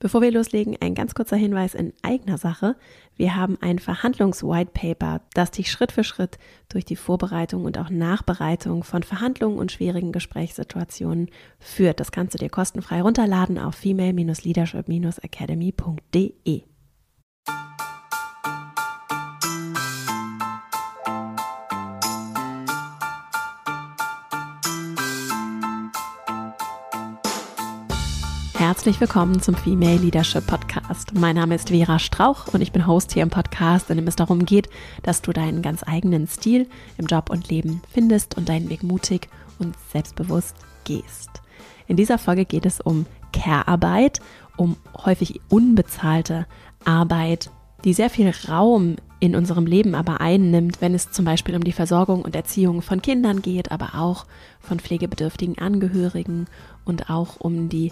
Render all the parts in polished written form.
Bevor wir loslegen, ein ganz kurzer Hinweis in eigener Sache. Wir haben ein Verhandlungs-Whitepaper, das dich Schritt für Schritt durch die Vorbereitung und auch Nachbereitung von Verhandlungen und schwierigen Gesprächssituationen führt. Das kannst du dir kostenfrei runterladen auf female-leadership-academy.de. Herzlich willkommen zum Female Leadership Podcast. Mein Name ist Vera Strauch und ich bin Host hier im Podcast, in dem es darum geht, dass du deinen ganz eigenen Stil im Job und Leben findest und deinen Weg mutig und selbstbewusst gehst. In dieser Folge geht es um Care-Arbeit, um häufig unbezahlte Arbeit, die sehr viel Raum in unserem Leben aber einnimmt, wenn es zum Beispiel um die Versorgung und Erziehung von Kindern geht, aber auch von pflegebedürftigen Angehörigen und auch um die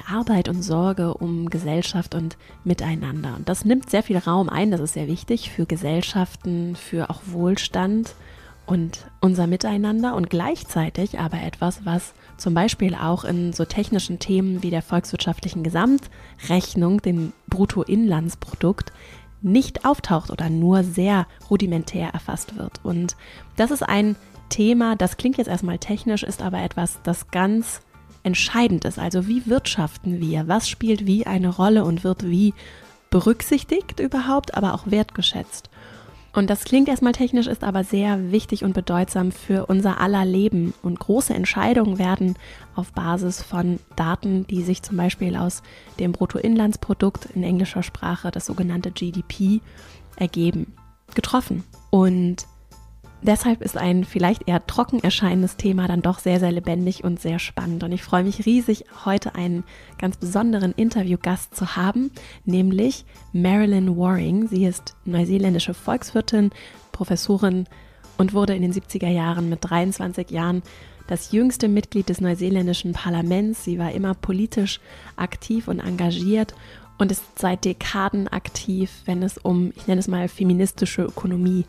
Arbeit und Sorge um Gesellschaft und Miteinander. Und das nimmt sehr viel Raum ein, das ist sehr wichtig für Gesellschaften, für auch Wohlstand und unser Miteinander und gleichzeitig aber etwas, was zum Beispiel auch in so technischen Themen wie der volkswirtschaftlichen Gesamtrechnung, dem Bruttoinlandsprodukt, nicht auftaucht oder nur sehr rudimentär erfasst wird. Und das ist ein Thema, das klingt jetzt erstmal technisch, ist aber etwas, das ganz entscheidend ist. Also wie wirtschaften wir? Was spielt wie eine Rolle und wird wie berücksichtigt überhaupt, aber auch wertgeschätzt? Und das klingt erstmal technisch, ist aber sehr wichtig und bedeutsam für unser aller Leben. Und große Entscheidungen werden auf Basis von Daten, die sich zum Beispiel aus dem Bruttoinlandsprodukt in englischer Sprache, das sogenannte GDP, ergeben, getroffen. Und deshalb ist ein vielleicht eher trocken erscheinendes Thema dann doch sehr, sehr lebendig und sehr spannend. Und ich freue mich riesig, heute einen ganz besonderen Interviewgast zu haben, nämlich Marilyn Waring. Sie ist neuseeländische Volkswirtin, Professorin und wurde in den 70er Jahren mit 23 Jahren das jüngste Mitglied des neuseeländischen Parlaments. Sie war immer politisch aktiv und engagiert und ist seit Dekaden aktiv, wenn es um, ich nenne es mal, feministische Ökonomie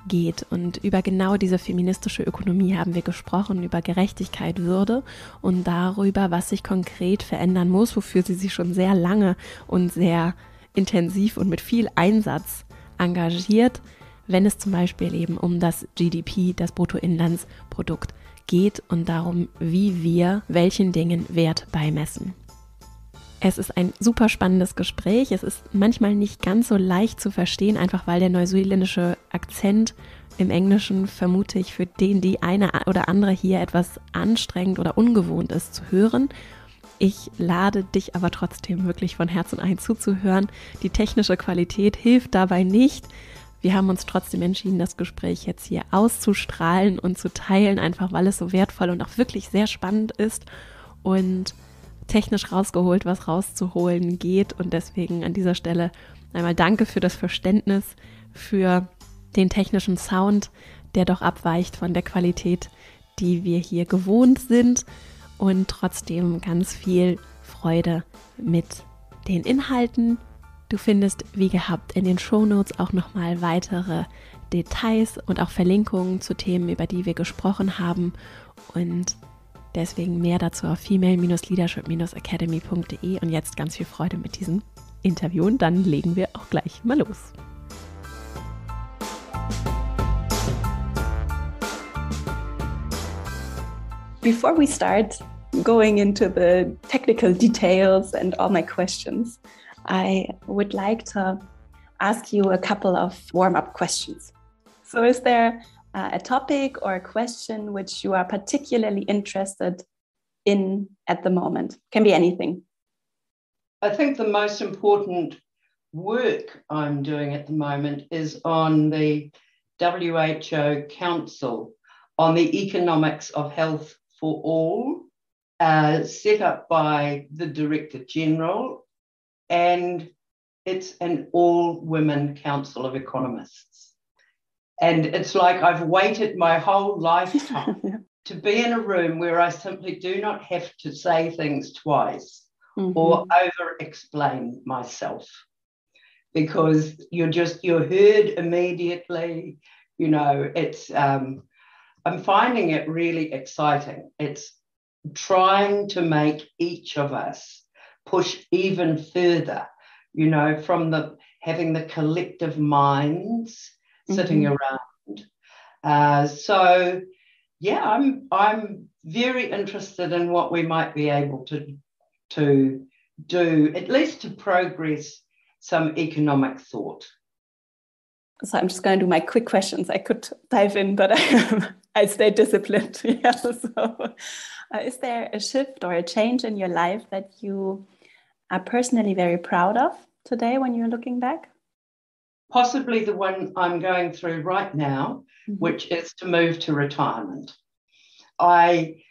geht. Und über genau diese feministische Ökonomie haben wir gesprochen, über Gerechtigkeit, Würde und darüber, was sich konkret verändern muss, wofür sie sich schon sehr lange und sehr intensiv und mit viel Einsatz engagiert, wenn es zum Beispiel eben um das GDP, das Bruttoinlandsprodukt geht und darum, wie wir welchen Dingen Wert beimessen. Es ist ein super spannendes Gespräch. Es ist manchmal nicht ganz so leicht zu verstehen, einfach weil der neuseeländische Akzent im Englischen, vermute ich, für den die eine oder andere hier etwas anstrengend oder ungewohnt ist zu hören. Ich lade dich aber trotzdem wirklich von Herzen ein zuzuhören. Die technische Qualität hilft dabei nicht. Wir haben uns trotzdem entschieden, das Gespräch jetzt hier auszustrahlen und zu teilen, einfach weil es so wertvoll und auch wirklich sehr spannend ist und technisch rausgeholt, was rauszuholen geht. Und deswegen an dieser Stelle einmal danke für das Verständnis, für den technischen Sound, der doch abweicht von der Qualität, die wir hier gewohnt sind. Und trotzdem ganz viel Freude mit den Inhalten. Du findest, wie gehabt, in den Shownotes auch nochmal weitere Details und auch Verlinkungen zu Themen, über die wir gesprochen haben. Und deswegen mehr dazu auf female-leadership-academy.de und jetzt ganz viel Freude mit diesem Interview und dann legen wir auch gleich mal los. Before we start going into the technical details and all my questions, I would like to ask you a couple of warm-up questions. So is there a topic or a question which you are particularly interested in at the moment? Can be anything. I think the most important work I'm doing at the moment is on the WHO Council on the Economics of Health for All, set up by the Director General, and it's an all-women council of economists. And it's like I've waited my whole lifetime to be in a room where I simply do not have to say things twice or over-explain myself, because you're heard immediately. You know, it's I'm finding it really exciting. It's trying to make each of us push even further, from having the collective minds sitting around. So yeah, I'm very interested in what we might be able to do, at least to progress some economic thought. So I'm just going to do my quick questions. I could dive in, but I stay disciplined. Yeah. So, is there a shift or a change in your life that you are personally very proud of today when you're looking back? Possibly the one I'm going through right now, which is to move to retirement. I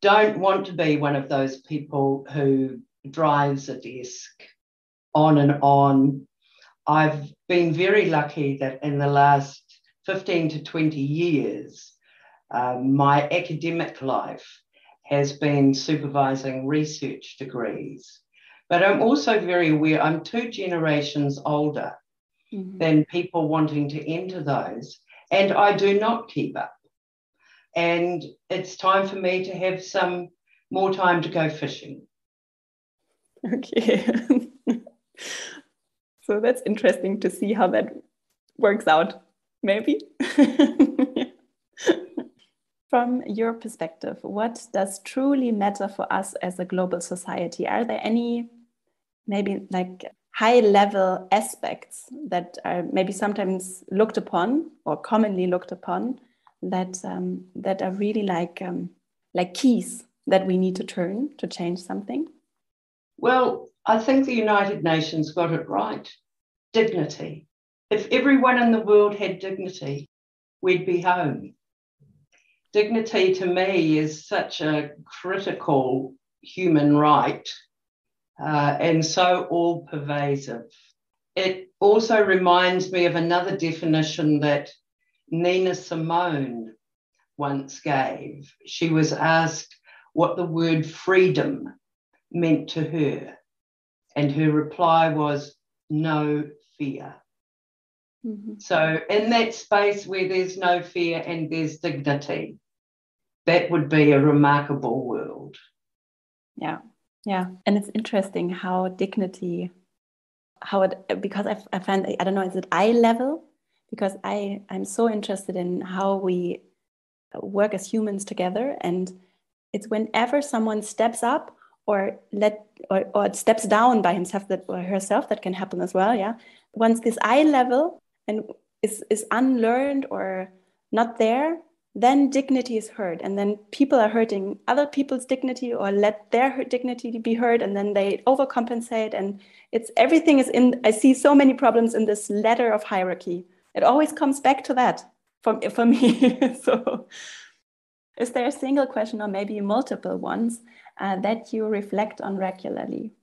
don't want to be one of those people who drives a desk on and on. I've been very lucky that in the last 15 to 20 years, my academic life has been supervising research degrees. But I'm also very aware I'm 2 generations older than people wanting to enter those, and I do not keep up. And it's time for me to have some more time to go fishing. Okay. So that's interesting to see how that works out, maybe. From your perspective, what does truly matter for us as a global society? Are there any maybe like high-level aspects that are maybe sometimes looked upon or commonly looked upon that are really like keys that we need to turn to change something? Well, I think the United Nations got it right. Dignity. If everyone in the world had dignity, we'd be home. Dignity to me is such a critical human right, and so all-pervasive. It also reminds me of another definition that Nina Simone once gave. She was asked what the word freedom meant to her, and her reply was no fear. So in that space where there's no fear and there's dignity, that would be a remarkable world. Yeah. And it's interesting how dignity, because I find, I don't know, is it eye level? Because I'm so interested in how we work as humans together, and it's whenever someone steps up or steps down by himself or herself, that can happen as well. Yeah. Once this eye level and is unlearned or not there, then dignity is hurt, and then people are hurting other people's dignity or let their dignity be hurt, and then they overcompensate, and everything is in. I see so many problems in this ladder of hierarchy. It always comes back to that for me. So, is there a single question or maybe multiple ones that you reflect on regularly?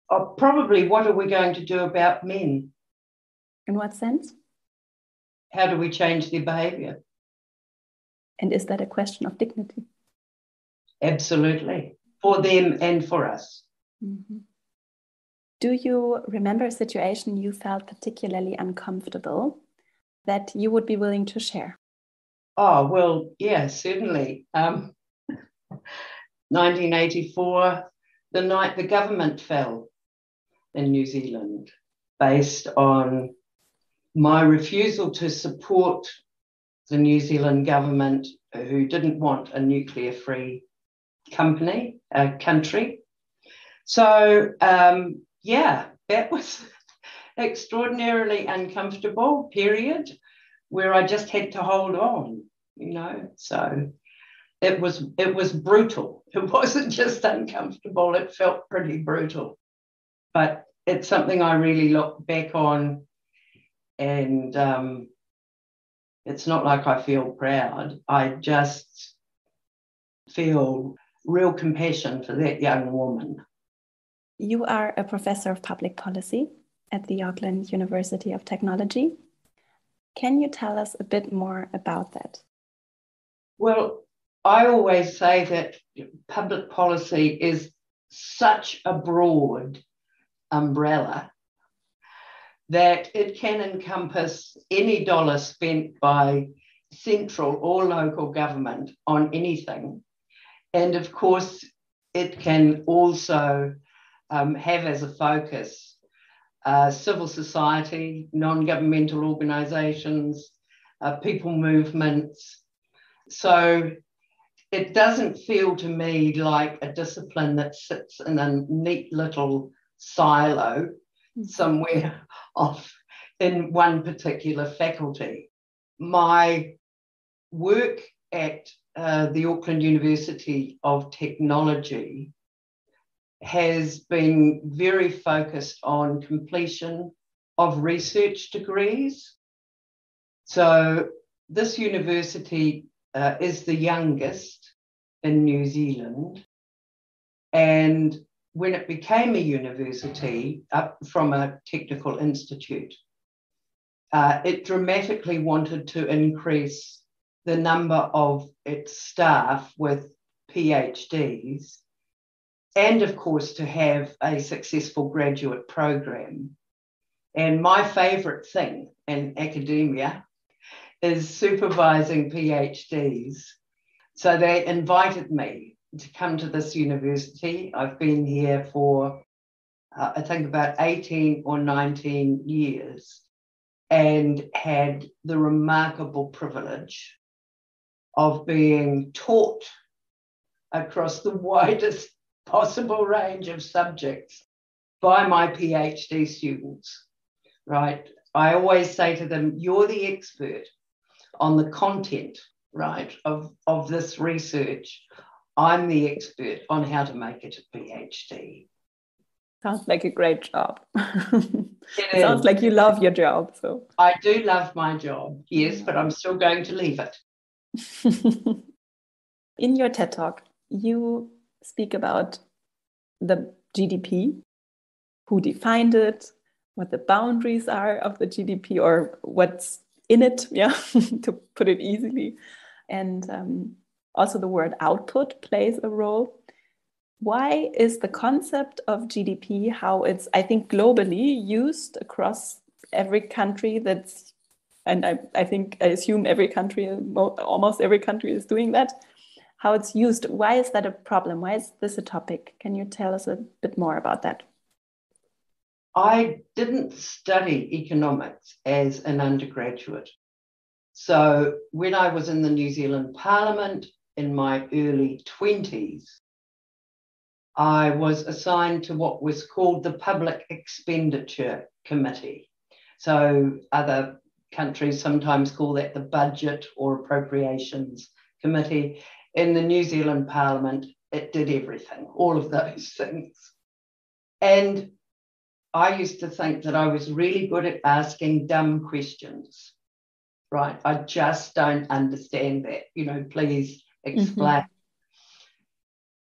Probably, what are we going to do about men? In what sense? How do we change their behaviour? And is that a question of dignity? Absolutely, for them and for us. Do you remember a situation you felt particularly uncomfortable that you would be willing to share? Oh, well, yeah, certainly. 1984, the night the government fell in New Zealand, based on my refusal to support the New Zealand government, who didn't want a nuclear-free country. So, that was extraordinarily uncomfortable period where I just had to hold on, So it was brutal. It wasn't just uncomfortable, it felt pretty brutal. But it's something I really look back on, and it's not like I feel proud. I just feel real compassion for that young woman. You are a professor of public policy at the Auckland University of Technology. Can you tell us a bit more about that? Well, I always say that public policy is such a broad umbrella that it can encompass any dollar spent by central or local government on anything. And of course, it can also have as a focus civil society, non-governmental organisations, people movements. So it doesn't feel to me like a discipline that sits in a neat little silo somewhere off in one particular faculty. My work at the Auckland University of Technology has been very focused on completion of research degrees. So this university is the youngest in New Zealand. And when it became a university up from a technical institute, it dramatically wanted to increase the number of its staff with PhDs, and of course to have a successful graduate program. And my favourite thing in academia is supervising PhDs. So they invited me to come to this university. I've been here for, I think, about 18 or 19 years, and had the remarkable privilege of being taught across the widest possible range of subjects by my PhD students, right? I always say to them, you're the expert on the content, right, of this research. I'm the expert on how to make it a PhD. Sounds like a great job. It sounds like you love your job. So I do love my job, yes, but I'm still going to leave it. In your TED Talk, you speak about the GDP, who defined it, what the boundaries are of the GDP, or what's in it, yeah, to put it easily. And also the word output plays a role. Why is the concept of GDP, how it's, I think, globally used across every country that's, and I assume every country, almost every country is doing that, how it's used. Why is that a problem? Why is this a topic? Can you tell us a bit more about that? I didn't study economics as an undergraduate. So when I was in the New Zealand Parliament in my early 20s, I was assigned to what was called the Public Expenditure Committee. So other countries sometimes call that the Budget or Appropriations Committee. In the New Zealand Parliament, it did everything, all of those things. And I used to think that I was really good at asking dumb questions, right? I just don't understand that, please explain.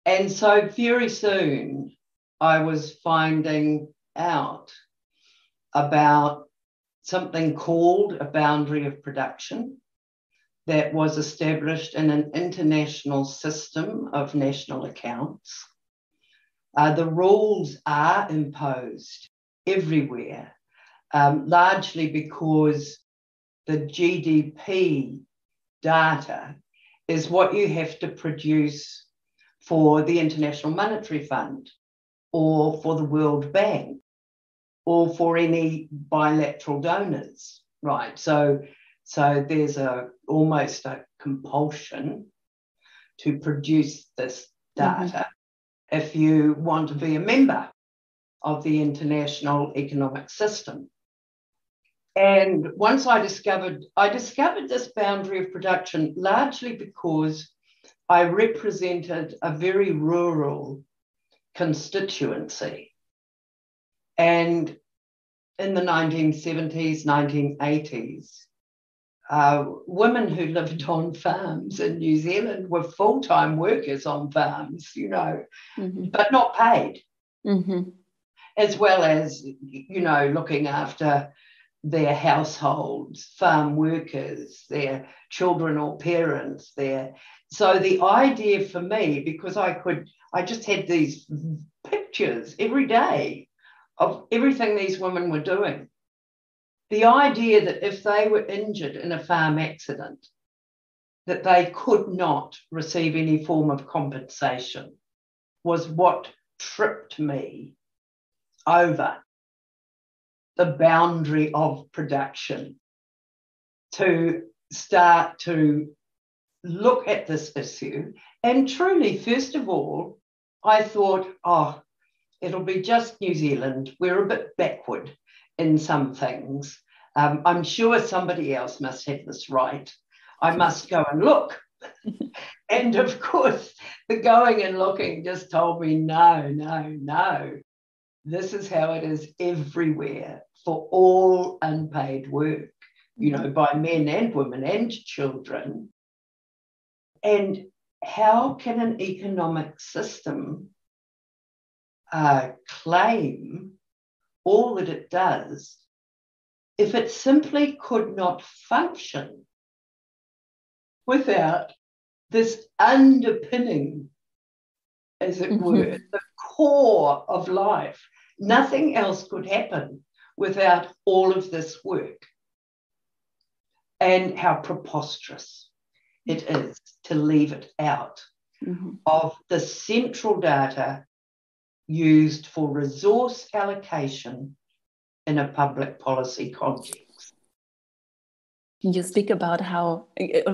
And so very soon I was finding out about something called a boundary of production that was established in an international system of national accounts. The rules are imposed everywhere, largely because the GDP data is what you have to produce for the International Monetary Fund or for the World Bank or for any bilateral donors, right? So there's almost a compulsion to produce this data if you want to be a member of the international economic system. And once I discovered this boundary of production largely because I represented a very rural constituency. And in the 1970s, 1980s, women who lived on farms in New Zealand were full-time workers on farms, but not paid, as well as, looking after their households, farm workers, their children or parents, So the idea for me, because I just had these pictures every day of everything these women were doing. The idea that if they were injured in a farm accident, that they could not receive any form of compensation. was what tripped me over the boundary of production to start to look at this issue. And truly, first of all, I thought, it'll be just New Zealand. We're a bit backward in some things. I'm sure somebody else must have this right. I must go and look. And of course, the going and looking just told me, no. This is how it is everywhere for all unpaid work, by men and women and children. And how can an economic system claim all that it does if it simply could not function without this underpinning, as it were, the core of life? Nothing else could happen without all of this work. And how preposterous it is to leave it out of the central data used for resource allocation in a public policy context. You speak about how,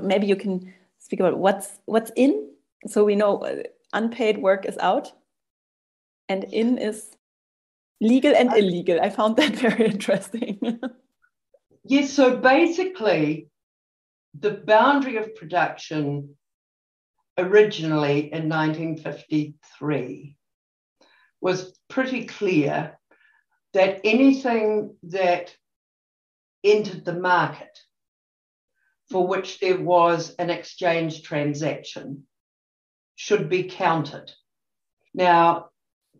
maybe you can speak about what's in, so we know unpaid work is out, and in is legal and illegal. I found that very interesting. Yes, so basically, the boundary of production originally in 1953 was pretty clear that anything that entered the market for which there was an exchange transaction should be counted. Now,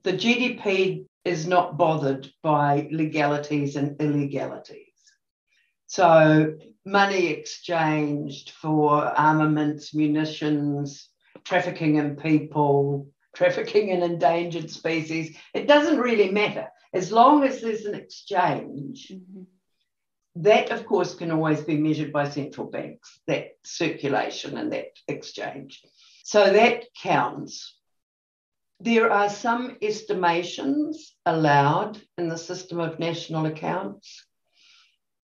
the GDP is not bothered by legalities and illegalities. So money exchanged for armaments, munitions, trafficking in people, trafficking in endangered species, it doesn't really matter. As long as there's an exchange, that, of course, can always be measured by central banks, that circulation and that exchange. So that counts. There are some estimations allowed in the system of national accounts.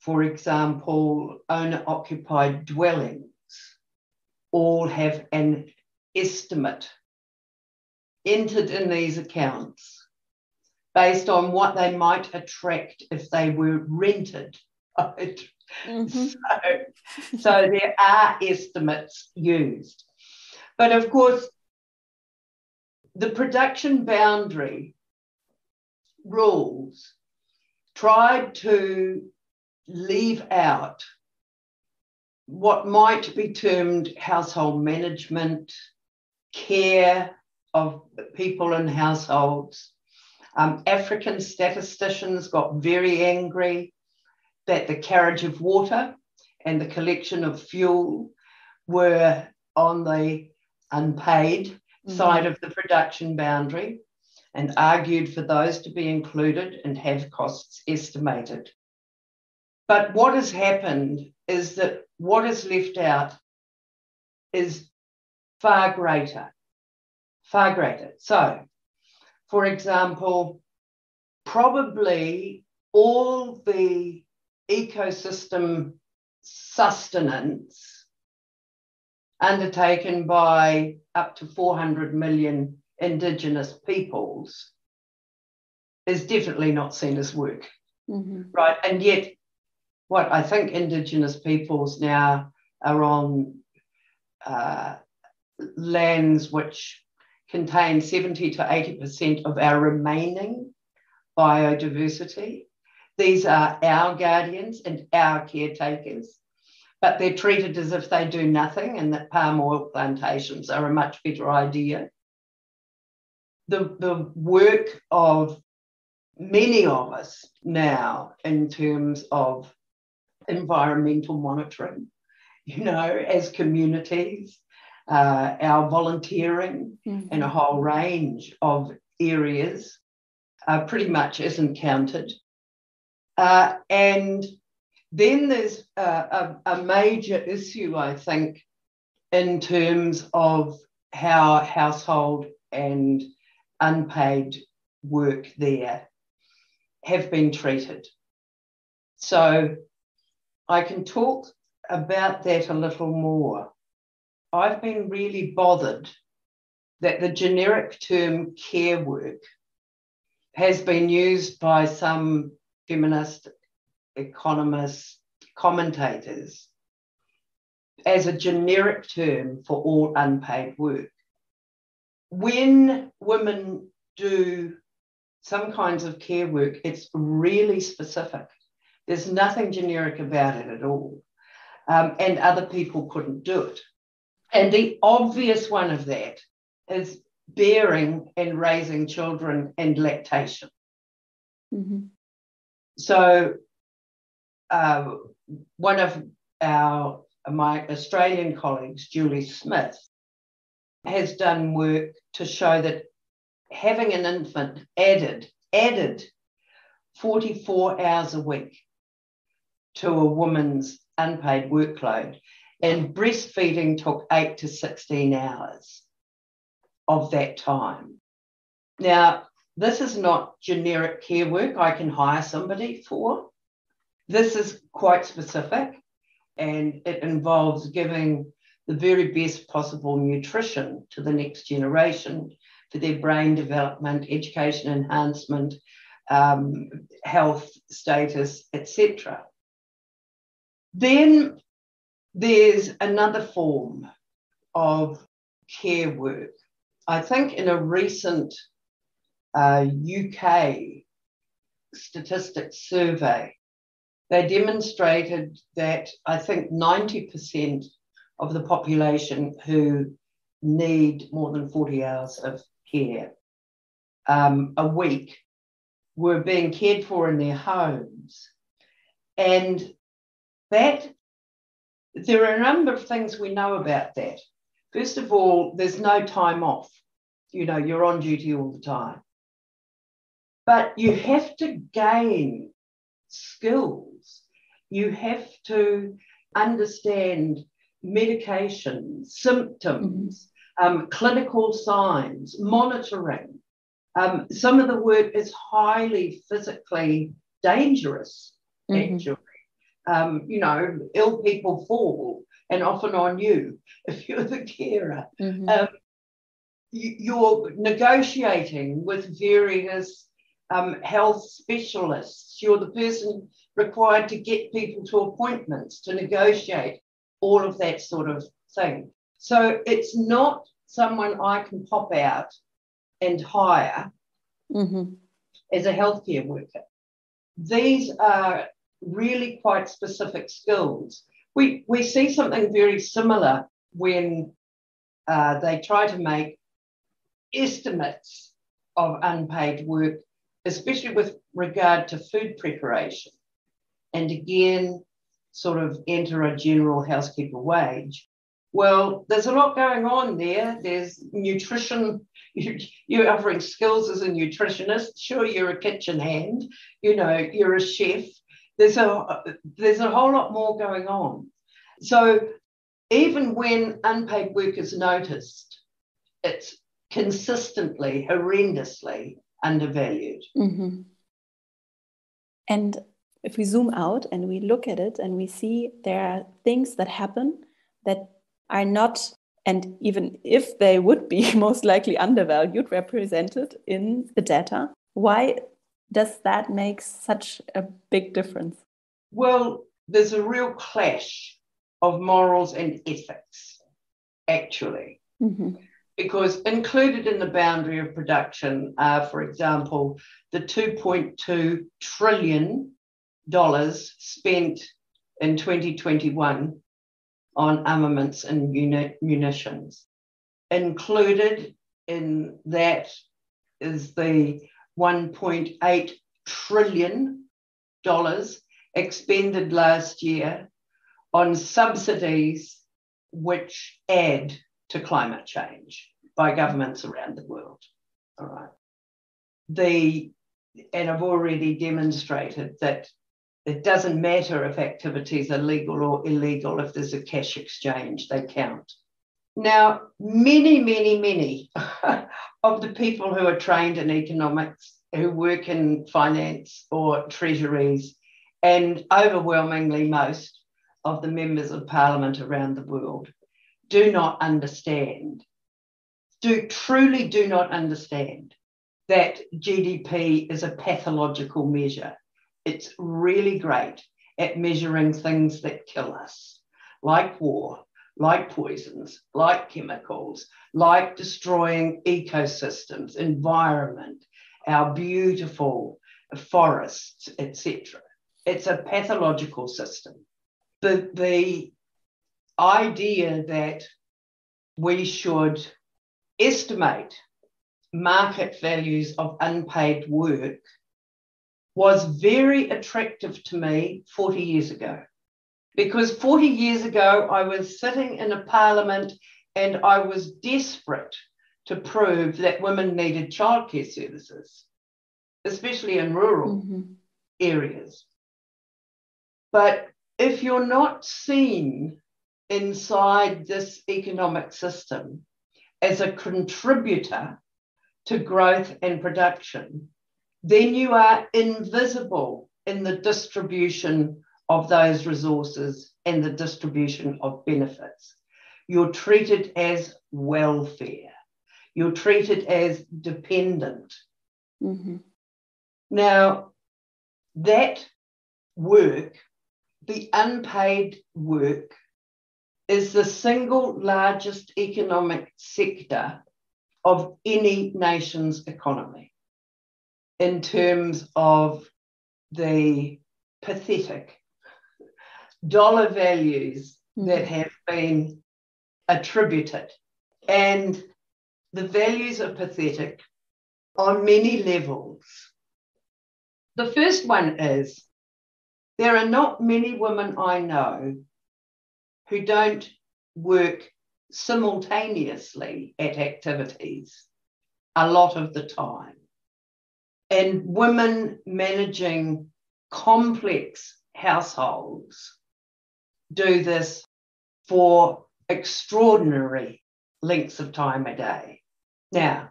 For example, owner-occupied dwellings all have an estimate entered in these accounts based on what they might attract if they were rented. Right? So there are estimates used. But of course, the production boundary rules tried to leave out what might be termed household management, care of people in households. African statisticians got very angry that the carriage of water and the collection of fuel were on the unpaid side of the production boundary, and argued for those to be included and have costs estimated. But what has happened is that what is left out is far greater. So, for example, probably all the ecosystem sustenance undertaken by up to 400 million Indigenous peoples is definitely not seen as work, right? And yet, what I think Indigenous peoples now are on lands which contain 70 to 80% of our remaining biodiversity. These are our guardians and our caretakers, but they're treated as if they do nothing and that palm oil plantations are a much better idea. The work of many of us now in terms of environmental monitoring, as communities, our volunteering in a whole range of areas pretty much isn't counted. And then there's a major issue, I think, in terms of how household and unpaid work there have been treated. So I can talk about that a little more. I've been really bothered that the generic term care work has been used by some feminist economists, commentators, as a generic term for all unpaid work. When women do some kinds of care work, it's really specific. There's nothing generic about it at all. And other people couldn't do it. And the obvious one of that is bearing and raising children and lactation. Mm-hmm. So one of my Australian colleagues, Julie Smith, has done work to show that having an infant added 44 hours a week to a woman's unpaid workload, and breastfeeding took 8 to 16 hours of that time. Now, this is not generic care work I can hire somebody for. This is quite specific, and it involves giving the very best possible nutrition to the next generation for their brain development, education enhancement, health status, etc. Then there's another form of care work. I think in a recent UK statistics survey, they demonstrated that I think 90% of the population who need more than 40 hours of care a week were being cared for in their homes. And that, there are a number of things we know about that. First of all, there's no time off. You know, you're on duty all the time. But you have to gain skills. You have to understand medication, symptoms, clinical signs, monitoring. Some of the work is highly physically dangerous, actually. You know, ill people fall, and often on you if you're the carer. You're negotiating with various health specialists. You're the person required to get people to appointments, to negotiate all of that sort of thing. So it's not someone I can pop out and hire as a healthcare worker. These are really quite specific skills. We see something very similar when they try to make estimates of unpaid work, especially with regard to food preparation. And again, sort of enter a general housekeeper wage. Well, there's a lot going on there. There's nutrition. You're offering skills as a nutritionist. Sure, you're a kitchen hand. You know, you're a chef. There's a whole lot more going on. So even when unpaid work is noticed, it's consistently, horrendously undervalued. And if we zoom out and we look at it and we see there are things that happen that are not, and even if they would be most likely undervalued, represented in the data, why does that make such a big difference? Well, there's a real clash of morals and ethics, actually. Because included in the boundary of production are, for example, the $2.2 trillion spent in 2021 on armaments and munitions. Included in that is the $1.8 trillion expended last year on subsidies which add to climate change by governments around the world. All right. And I've already demonstrated that it doesn't matter if activities are legal or illegal. If there's a cash exchange, they count. Now, many of the people who are trained in economics, who work in finance or treasuries, and overwhelmingly most of the members of parliament around the world do not understand, truly do not understand that GDP is a pathological measure. It's really great at measuring things that kill us, like war, like poisons, like chemicals, like destroying ecosystems, environment, our beautiful forests, etc. It's a pathological system. The idea that we should estimate market values of unpaid work was very attractive to me 40 years ago. Because 40 years ago, I was sitting in a parliament and I was desperate to prove that women needed childcare services, especially in rural areas. But if you're not seen inside this economic system as a contributor to growth and production, then you are invisible in the distribution of those resources and the distribution of benefits. You're treated as welfare. You're treated as dependent. Now, that work, the unpaid work, is the single largest economic sector of any nation's economy in terms of the pathetic dollar values that have been attributed. And the values are pathetic on many levels. The first one is there are not many women I know who don't work simultaneously at activities a lot of the time. And women managing complex households do this for extraordinary lengths of time a day. Now,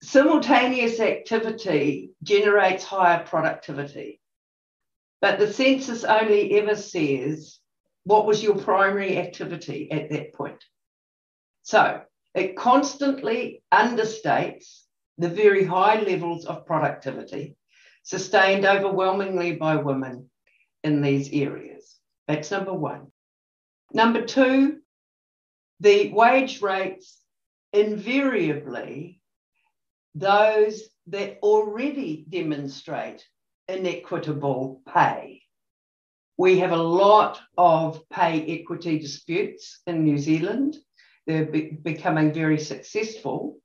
simultaneous activity generates higher productivity, but the census only ever says what was your primary activity at that point. So it constantly understates the very high levels of productivity sustained overwhelmingly by women in these areas. That's number one. Number two, the wage rates invariably, those that already demonstrate inequitable pay. We have a lot of pay equity disputes in New Zealand. They're becoming very successful.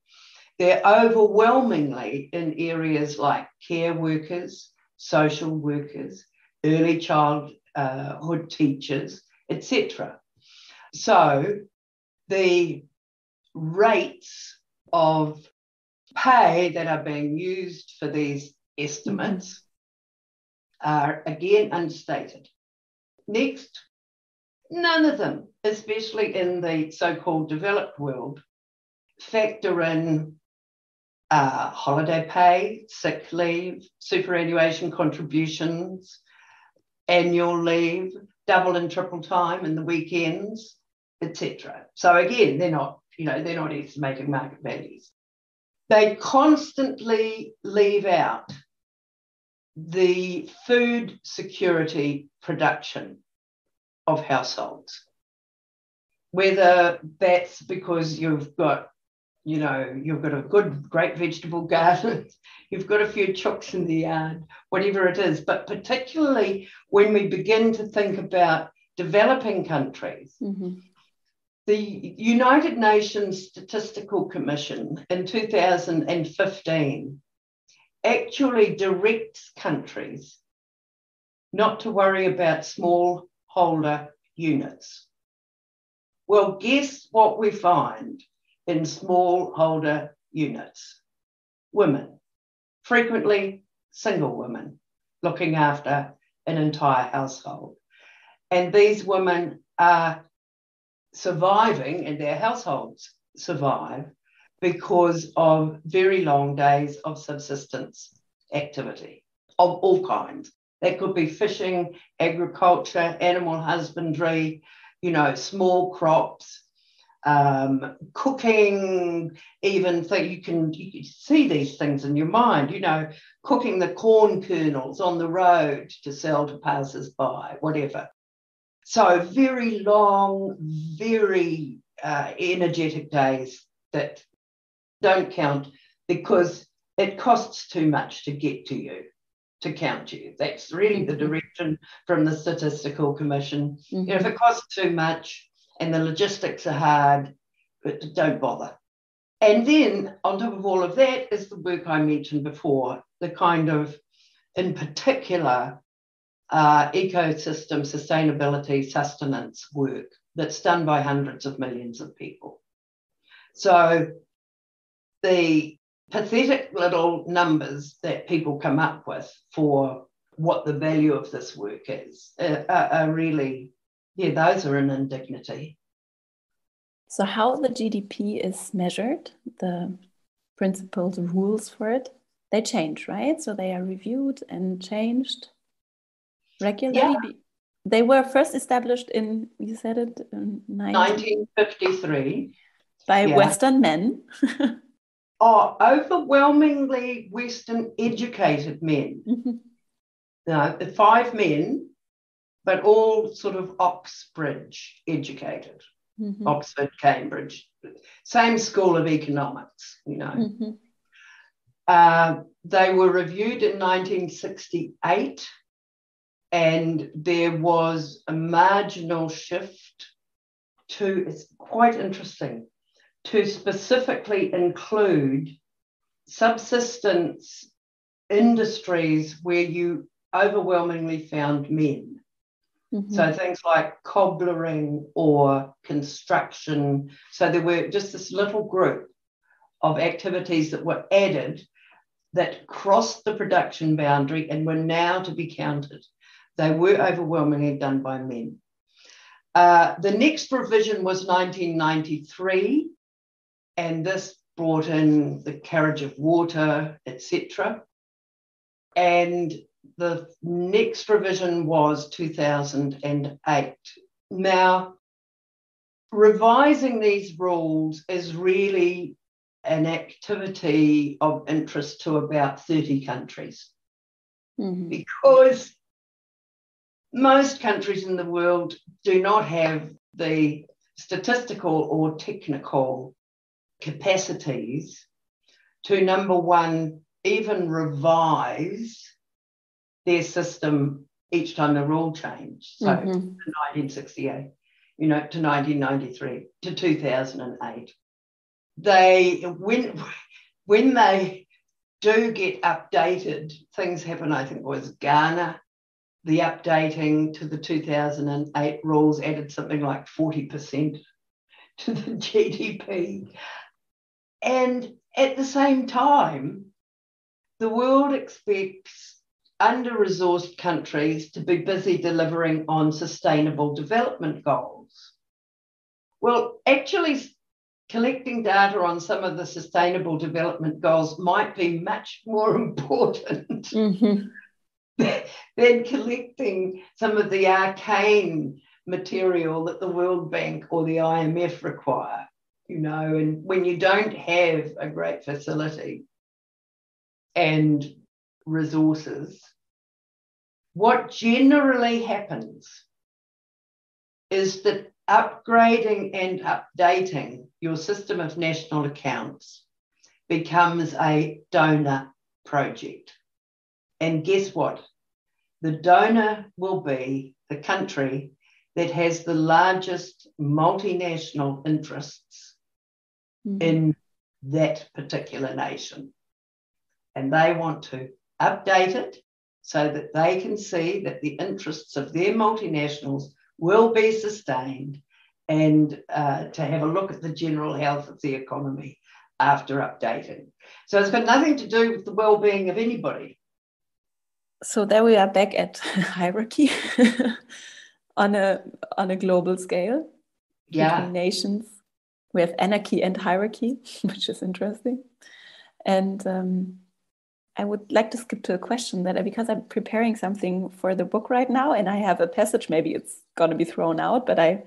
They're overwhelmingly in areas like care workers, social workers, early childhood teachers, etc. So the rates of pay that are being used for these estimates are again understated. Next, none of them, especially in the so-called developed world, factor in holiday pay, sick leave, superannuation contributions, annual leave, double and triple time in the weekends, etc. So again, they're not estimating market values. They constantly leave out the food security production of households, whether that's because you've got a great vegetable garden, you've got a few chooks in the yard, whatever it is. But particularly when we begin to think about developing countries, the United Nations Statistical Commission in 2015 actually directs countries not to worry about smallholder units. Well, guess what we find in smallholder units? Women, frequently single women, looking after an entire household. And these women are surviving and their households survive because of very long days of subsistence activity of all kinds. That could be fishing, agriculture, animal husbandry, small crops, cooking, even you can see these things in your mind, cooking the corn kernels on the road to sell to passers-by, whatever. So very long, very energetic days that don't count because it costs too much to get to you, to count you. That's really the direction from the Statistical Commission. Mm-hmm. If it costs too much and the logistics are hard, but don't bother. And then on top of all of that is the work I mentioned before, the kind of, in particular, ecosystem sustainability sustenance work that's done by hundreds of millions of people. So the pathetic little numbers that people come up with for what the value of this work is are really, those are an indignity. So how the GDP is measured, the principles, the rules for it, they change, right? So they are reviewed and changed regularly. Yeah. They were first established in, you said it, 1953. By Western men. Overwhelmingly Western educated men. Mm-hmm. 5 men, but all sort of Oxbridge educated. Mm-hmm. Oxford, Cambridge, same school of economics, Mm-hmm. They were reviewed in 1968, and there was a marginal shift to, it's quite interesting, to specifically include subsistence industries where you overwhelmingly found men. Mm-hmm. So things like cobblering or construction. So there were just this little group of activities that were added that crossed the production boundary and were now to be counted. They were overwhelmingly done by men. The next revision was 1993, and this brought in the carriage of water, etc. And the next revision was 2008. Now, revising these rules is really an activity of interest to about 30 countries. Mm-hmm. Because most countries in the world do not have the statistical or technical capacities to, number one, even revise their system each time the rule changed. So Mm-hmm. to 1968, to 1993, to 2008. They, when they do get updated, things happen. I think it was Ghana, the updating to the 2008 rules added something like 40% to the GDP. And at the same time, the world expects under-resourced countries to be busy delivering on sustainable development goals. Well, actually, collecting data on some of the sustainable development goals might be much more important Mm-hmm. than collecting some of the arcane material that the World Bank or the IMF require, and when you don't have a great facility and resources, what generally happens is that upgrading and updating your system of national accounts becomes a donor project. And guess what? The donor will be the country that has the largest multinational interests in that particular nation. And they want to update it so that they can see that the interests of their multinationals will be sustained, and to have a look at the general health of the economy after updating. So it's got nothing to do with the well-being of anybody. So there we are back at hierarchy on a global scale. between nations. We have anarchy and hierarchy, which is interesting. And I would like to skip to a question that because I'm preparing something for the book right now, and I have a passage, maybe it's going to be thrown out, but I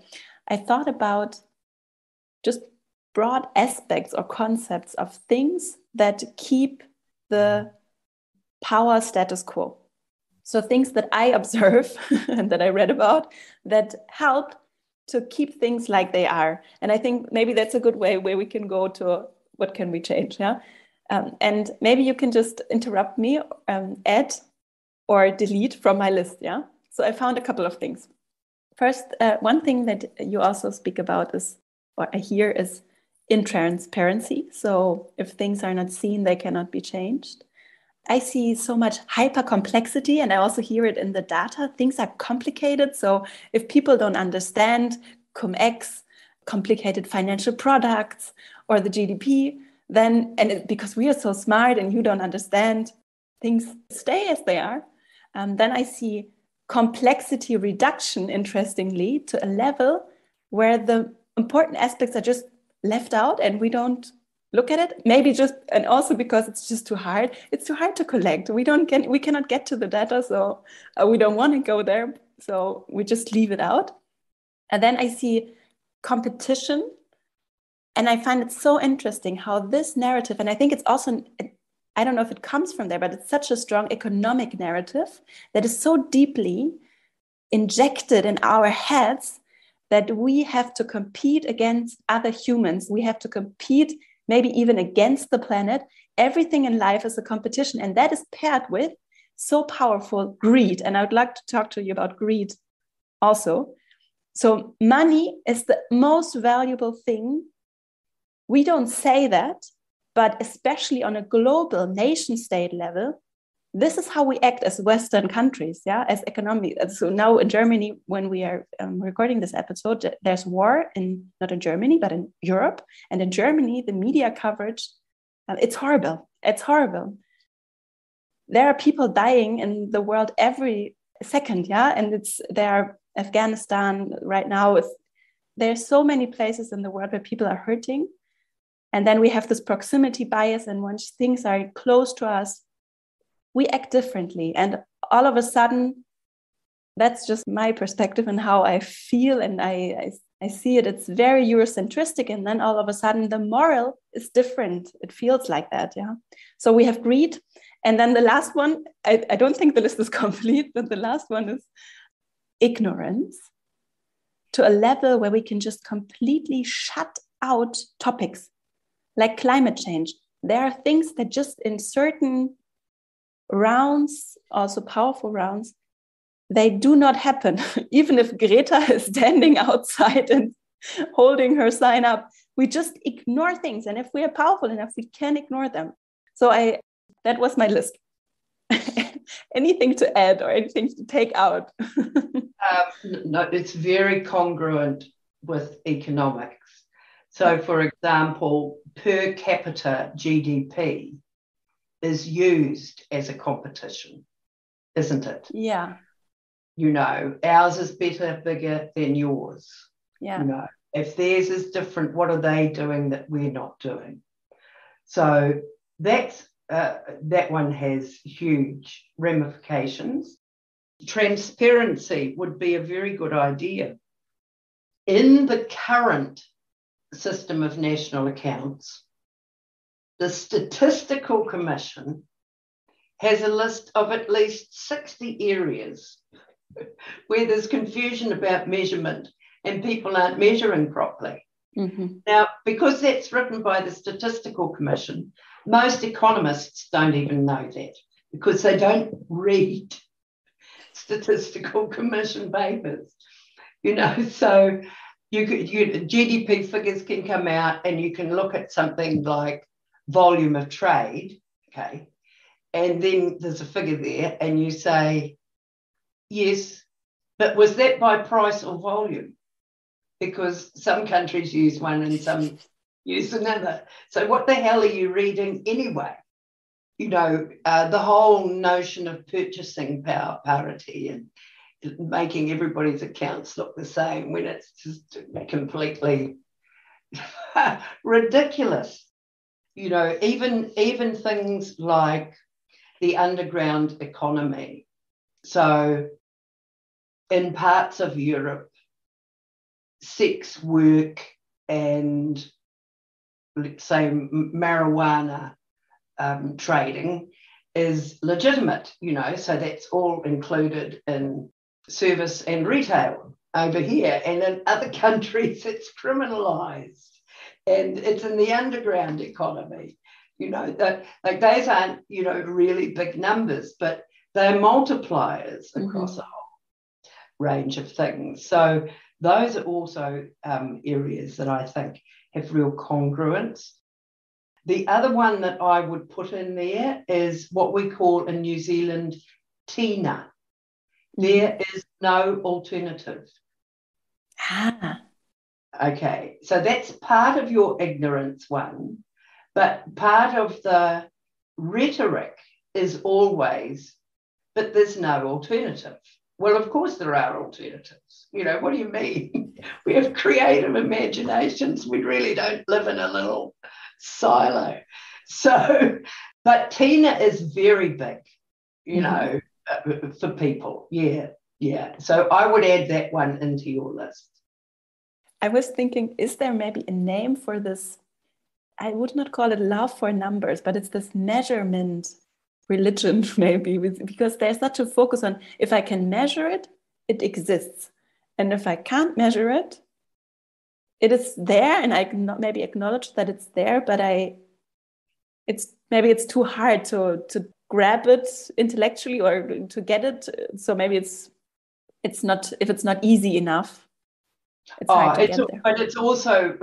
thought about just broad aspects or concepts of things that keep the power status quo. So things that I observe and that I read about that help to keep things like they are. And I think maybe that's a good way where we can go to what can we change, yeah? And maybe you can just interrupt me, add or delete from my list, yeah? So I found a couple of things. First, one thing that you also speak about is, or I hear, is intransparency. So if things are not seen, they cannot be changed. I see so much hyper complexity, and I also hear it in the data. Things are complicated. So if people don't understand cum-ex, complicated financial products, or the GDP, then, because we are so smart and you don't understand, things stay as they are. Then I see complexity reduction, interestingly, to a level where the important aspects are just left out and we don't look at it. Maybe just, and also because it's just too hard. It's too hard to collect. We cannot get to the data, so we don't want to go there. So we just leave it out. And then I see competition. And I find it so interesting how this narrative, and I think it's also, I don't know if it comes from there, but it's such a strong economic narrative that is so deeply injected in our heads that we have to compete against other humans. We have to compete maybe even against the planet. Everything in life is a competition. And that is paired with so powerful greed. And I would like to talk to you about greed also. So money is the most valuable thing. We don't say that, but especially on a global nation state level, this is how we act as Western countries, yeah, as economy. So now in Germany, when we are recording this episode, there's war not in Germany, but in Europe. And in Germany, the media coverage, it's horrible. It's horrible. There are people dying in the world every second, yeah, and there are Afghanistan right now. There's so many places in the world where people are hurting. And then we have this proximity bias, and when things are close to us, we act differently. And all of a sudden, that's just my perspective and how I feel, and I see it. It's very Eurocentristic, and then all of a sudden, the moral is different. It feels like that, yeah. So we have greed, and then the last one, I don't think the list is complete, but the last one is ignorance, to a level where we can just completely shut out topics like climate change. There are things that just in certain rounds, also powerful rounds, they do not happen. Even if Greta is standing outside and holding her sign up, we just ignore things. And if we are powerful enough, we can ignore them. So that was my list. Anything to add or anything to take out? No, it's very congruent with economics. So, for example, per capita GDP is used as a competition, isn't it? Yeah. You know, ours is better, bigger than yours. Yeah. You know, if theirs is different, what are they doing that we're not doing? So that one has huge ramifications. Transparency would be a very good idea. In the current system of national accounts, the Statistical Commission has a list of at least 60 areas where there's confusion about measurement and people aren't measuring properly. Mm-hmm. Now, because that's written by the Statistical Commission, most economists don't even know that because they don't read Statistical Commission papers, you know. So GDP figures can come out and you can look at something like volume of trade, okay, and then there's a figure there and you say, yes, but was that by price or volume? Because some countries use one and some use another. So what the hell are you reading anyway? You know, the whole notion of purchasing power parity making everybody's accounts look the same when it's just completely ridiculous. You know, even things like the underground economy. So in parts of Europe, sex work and, let's say, marijuana trading is legitimate, you know, so that's all included in service and retail over here. And in other countries, it's criminalised and it's in the underground economy. You know, that like those aren't, you know, really big numbers, but they're multipliers across a whole range of things. So those are also areas that I think have real congruence. The other one that I would put in there is what we call in New Zealand Tina. There is no alternative. Okay, so that's part of your ignorance one, but part of the rhetoric is always, but there's no alternative. Well, of course there are alternatives. You know, what do you mean? We have creative imaginations. We really don't live in a little silo. So, but Tina is very big, you know, for people. Yeah. So I would add that one into your list. I was thinking, is there maybe a name for this? I would not call it love for numbers, but it's this measurement religion, maybe, because there's such a focus on if I can measure it, it exists. And if I can't measure it, it is there, and I can maybe acknowledge that it's there, but maybe it's too hard to grab it intellectually or to get it. So maybe it's not, if it's not easy enough, it's hard to get there. But it's also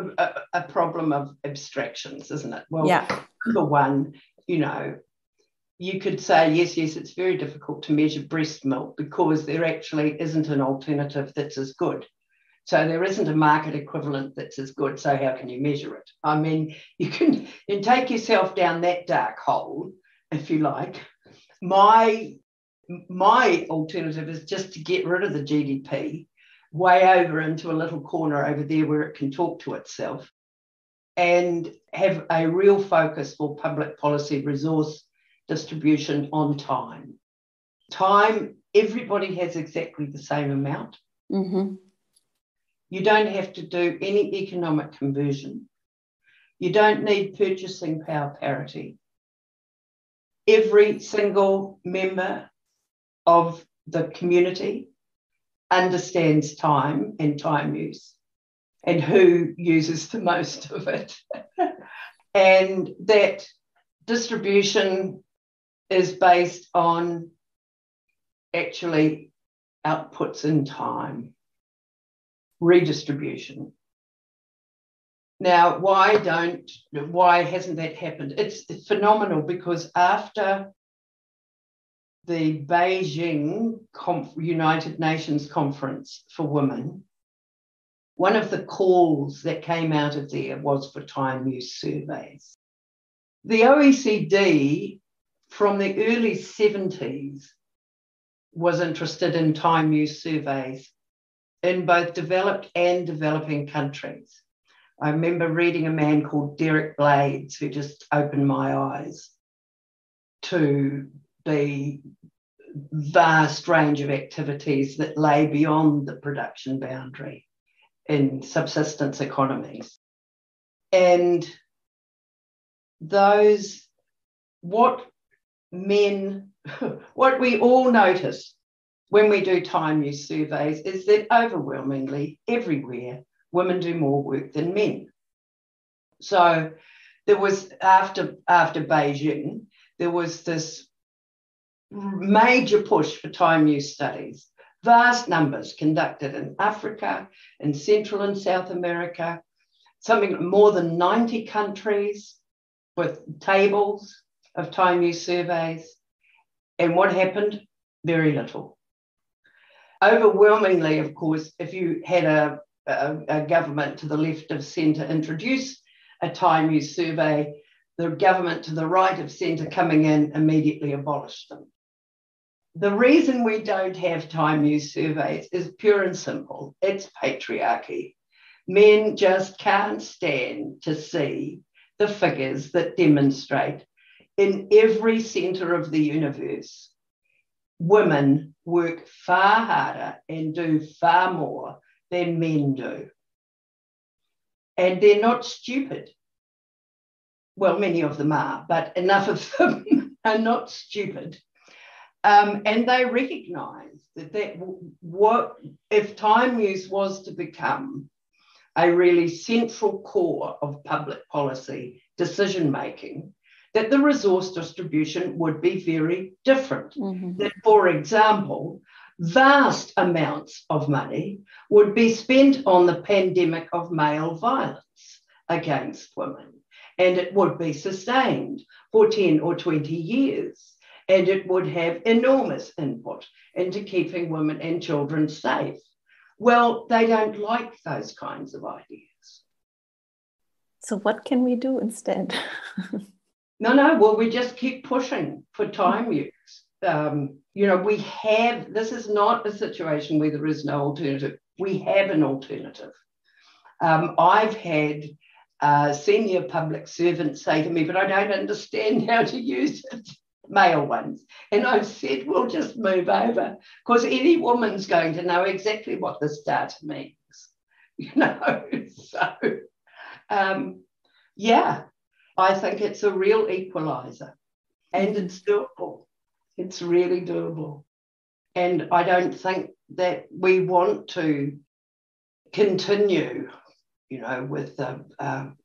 a problem of abstractions, isn't it? Well, number one, you know, you could say, yes, it's very difficult to measure breast milk because there actually isn't an alternative that's as good. So there isn't a market equivalent that's as good. So how can you measure it? I mean, you can take yourself down that dark hole, if you like. My alternative is just to get rid of the GDP way over into a little corner over there where it can talk to itself and have a real focus for public policy resource distribution on time. Time, everybody has exactly the same amount. You don't have to do any economic conversion. You don't need purchasing power parity. Every single member of the community understands time and time use and who uses the most of it. And that distribution is based on actually outputs in time, redistribution. Now, why hasn't that happened? It's phenomenal because after the Beijing United Nations Conference for Women, one of the calls that came out of there was for time use surveys. The OECD from the early 70s was interested in time use surveys in both developed and developing countries. I remember reading a man called Derek Blades who just opened my eyes to the vast range of activities that lay beyond the production boundary in subsistence economies. And what we all notice when we do time use surveys is that overwhelmingly everywhere women do more work than men. So there was, after Beijing, there was this major push for time use studies, vast numbers conducted in Africa, in Central and South America, something more than 90 countries with tables of time use surveys. And what happened? Very little. Overwhelmingly, of course, if you had a government to the left of centre introduce a time use survey, the government to the right of centre coming in immediately abolished them. the reason we don't have time use surveys is pure and simple. It's patriarchy. Men just can't stand to see the figures that demonstrate in every centre of the universe, women work far harder and do far more than men do. And they're not stupid. Well, many of them are, but enough of them are not stupid. And they recognise that what if time use was to become a really central core of public policy decision-making, that the resource distribution would be very different. Mm-hmm. That, for example, vast amounts of money would be spent on the pandemic of male violence against women, and it would be sustained for 10 or 20 years, and it would have enormous input into keeping women and children safe. Well, they don't like those kinds of ideas. So what can we do instead? No, we just keep pushing for time use. This is not a situation where there is no alternative. We have an alternative. I've had senior public servants say to me, but I don't understand how to use it, male ones. And I've said, we'll just move over, because any woman's going to know exactly what this data means. I think it's a real equaliser, and it's doable. It's really doable. And I don't think that we want to continue, with a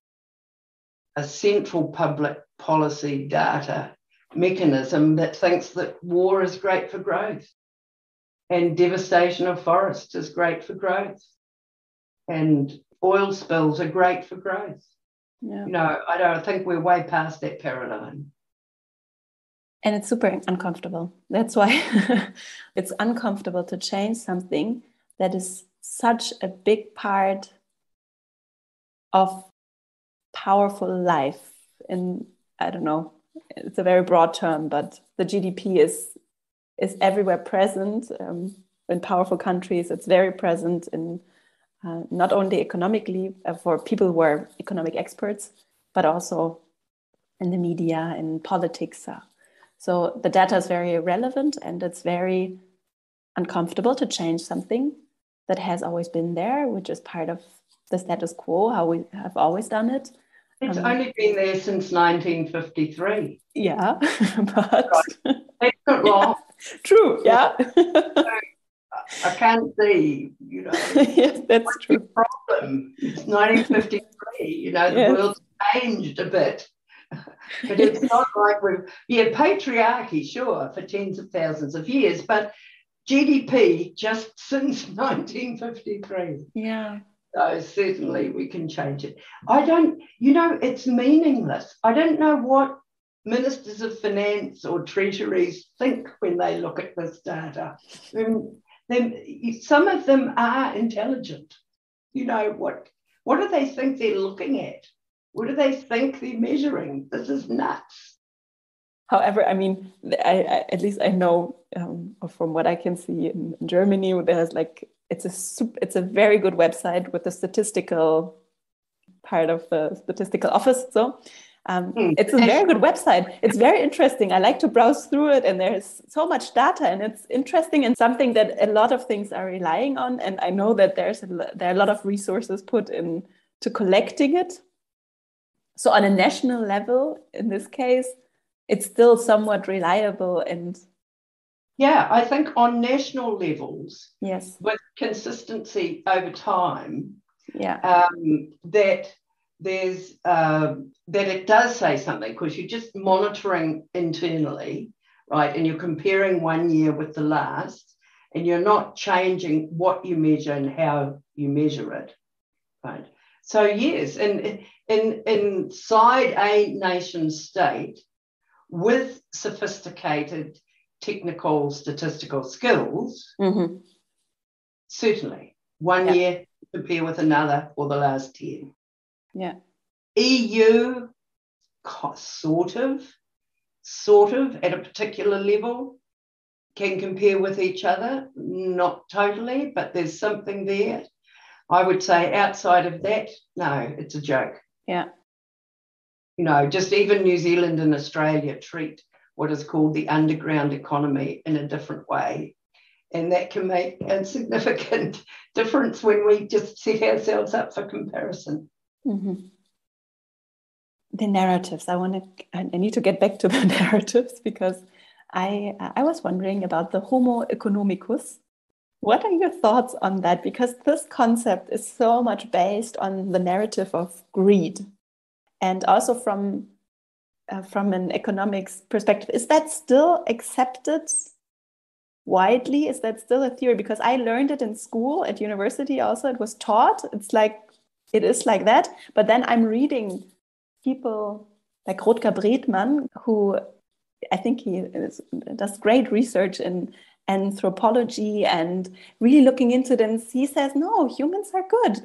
central public policy data mechanism that thinks that war is great for growth and devastation of forests is great for growth and oil spills are great for growth. Yeah. I don't think we're way past that paradigm. And it's super uncomfortable. That's why it's uncomfortable to change something that is such a big part of powerful life. And I don't know, it's a very broad term, but the GDP is everywhere present. In powerful countries, it's very present in not only economically for people who are economic experts, but also in the media, in politics. So the data is very relevant, and it's very uncomfortable to change something that has always been there, which is part of the status quo, how we have always done it. It's only been there since 1953. Yeah, but... That's not long. Yeah, true, yeah. I can't see, Yes, that's true. The problem. It's 1953, the world's changed a bit. But it's not like patriarchy, sure, for tens of thousands of years, but GDP just since 1953. Yeah. So certainly we can change it. It's meaningless. I don't know what ministers of finance or treasuries think when they look at this data. Some of them are intelligent. What do they think they're looking at? What do they think they're measuring? This is nuts. However, I at least I know from what I can see in Germany, there's it's a very good website with the statistical part of the statistical office. So it's a very good website. It's very interesting. I like to browse through it, and there's so much data, and it's interesting and something that a lot of things are relying on. And I know that there are a lot of resources put into collecting it. So on a national level, in this case, it's still somewhat reliable. And yeah, I think on national levels, yes, with consistency over time, that there's that it does say something, because you're just monitoring internally, right? And you're comparing one year with the last, and you're not changing what you measure and how you measure it, right? So yes, and inside a nation state with sophisticated technical statistical skills, certainly one year compare with another for the last 10. Yeah. EU, sort of at a particular level, can compare with each other, not totally, but there's something there. I would say outside of that, no, it's a joke. Yeah. You know, just even New Zealand and Australia treat what is called the underground economy in a different way. And that can make a significant difference when we just set ourselves up for comparison. Mm-hmm. The narratives. I need to get back to the narratives, because I was wondering about the Homo economicus. What are your thoughts on that? Because this concept is so much based on the narrative of greed, and also from an economics perspective. Is that still accepted widely? Is that still a theory? Because I learned it in school, at university also. It was taught. It is like that. But then I'm reading people like Rutger Bregman, who I think does great research in anthropology and really looking into them. He says, no, humans are good.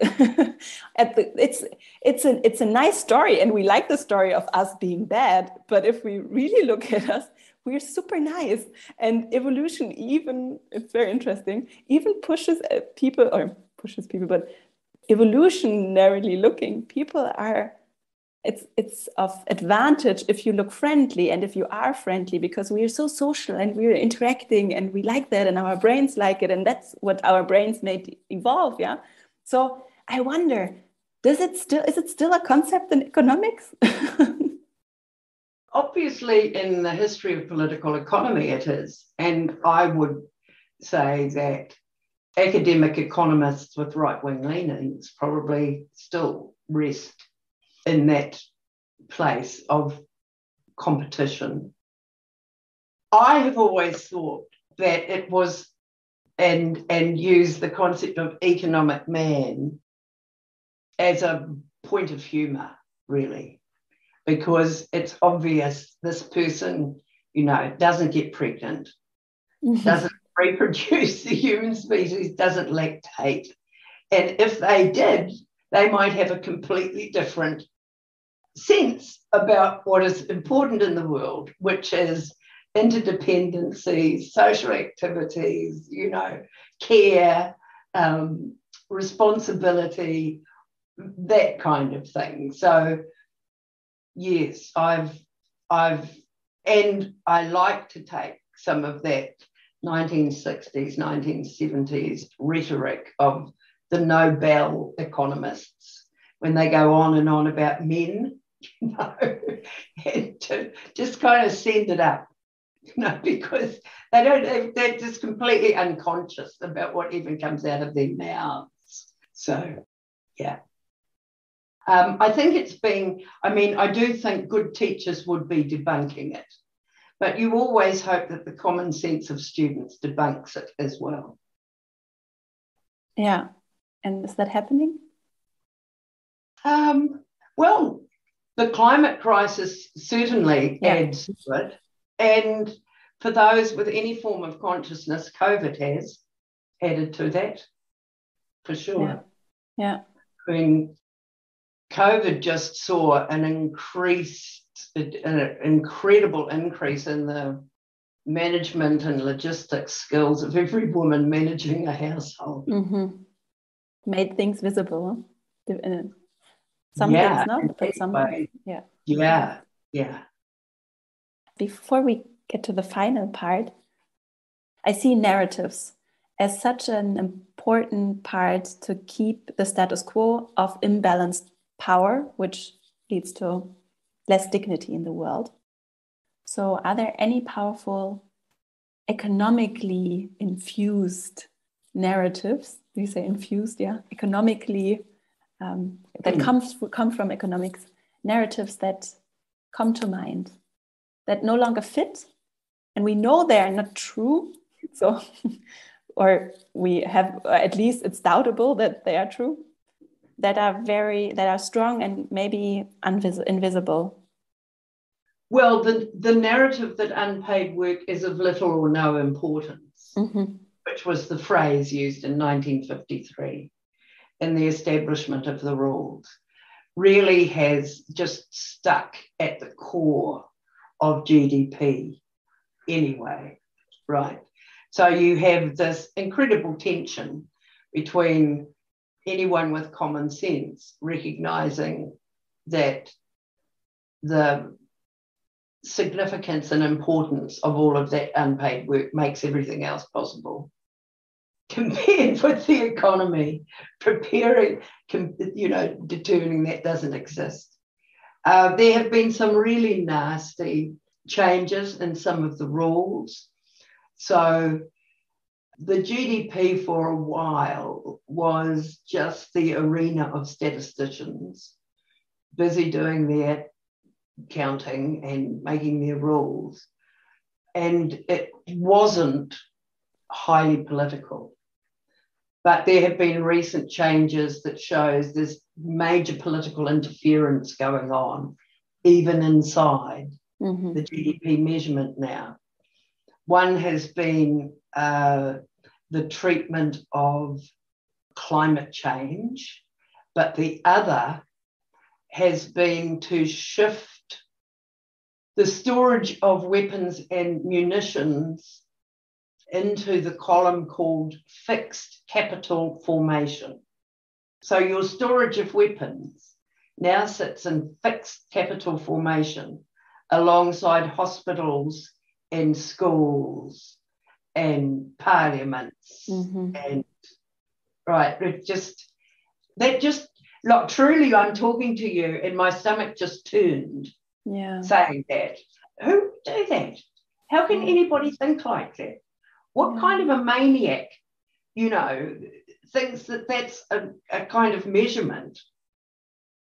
It's a nice story, and we like the story of us being bad. But if we really look at us, we're super nice. And evolution it's very interesting, even pushes people, but evolutionarily looking, people are, it's of advantage if you look friendly and if you are friendly, because we are so social and we're interacting and we like that and our brains like it, and that's what our brains made evolve. Yeah. So I wonder, is it still a concept in economics? Obviously, in the history of political economy, it is. And I would say that academic economists with right-wing leanings probably still rest in that place of competition. I have always thought that it was, and used the concept of economic man as a point of humour, really, because it's obvious this person, doesn't get pregnant, doesn't reproduce the human species, doesn't lactate. And if they did, they might have a completely different sense about what is important in the world, which is interdependencies, social activities, care, responsibility, that kind of thing. So yes, and I like to take some of that 1960s, 1970s rhetoric of the Nobel economists when they go on and on about men, and to just kind of send it up, because they're just completely unconscious about what even comes out of their mouths. So, yeah. I think I do think good teachers would be debunking it, but you always hope that the common sense of students debunks it as well. Yeah. And is that happening? Well, the climate crisis certainly adds to it. And for those with any form of consciousness, COVID has added to that, for sure. Yeah. I mean, COVID just saw an incredible increase in the management and logistics skills of every woman managing a household. Mm-hmm. Made things visible. Some things not, but some things, Yeah. Before we get to the final part, I see narratives as such an important part to keep the status quo of imbalanced power, which leads to less dignity in the world. So are there any powerful economically infused narratives? Do you say infused? Yeah, economically that come from economics, narratives that come to mind that no longer fit, and we know they are not true. So, or we have, or at least it's doubtable that they are true, that are strong and maybe invisible. Well, the narrative that unpaid work is of little or no importance, which was the phrase used in 1953 in the establishment of the rules, really has just stuck at the core of GDP anyway, right? So you have this incredible tension between anyone with common sense recognizing that the significance and importance of all of that unpaid work makes everything else possible, compared with the economy determining that doesn't exist. There have been some really nasty changes in some of the rules. So the GDP for a while was just the arena of statisticians busy doing their counting and making their rules. And it wasn't highly political. But there have been recent changes that shows there's major political interference going on, even inside the GDP measurement now. One has been the treatment of climate change, but the other has been to shift the storage of weapons and munitions into the column called fixed capital formation. So your storage of weapons now sits in fixed capital formation alongside hospitals and schools and parliaments and look, truly I'm talking to you and my stomach just turned saying that. Who would do that? How can anybody think like that? What kind of a maniac, thinks that that's a kind of measurement?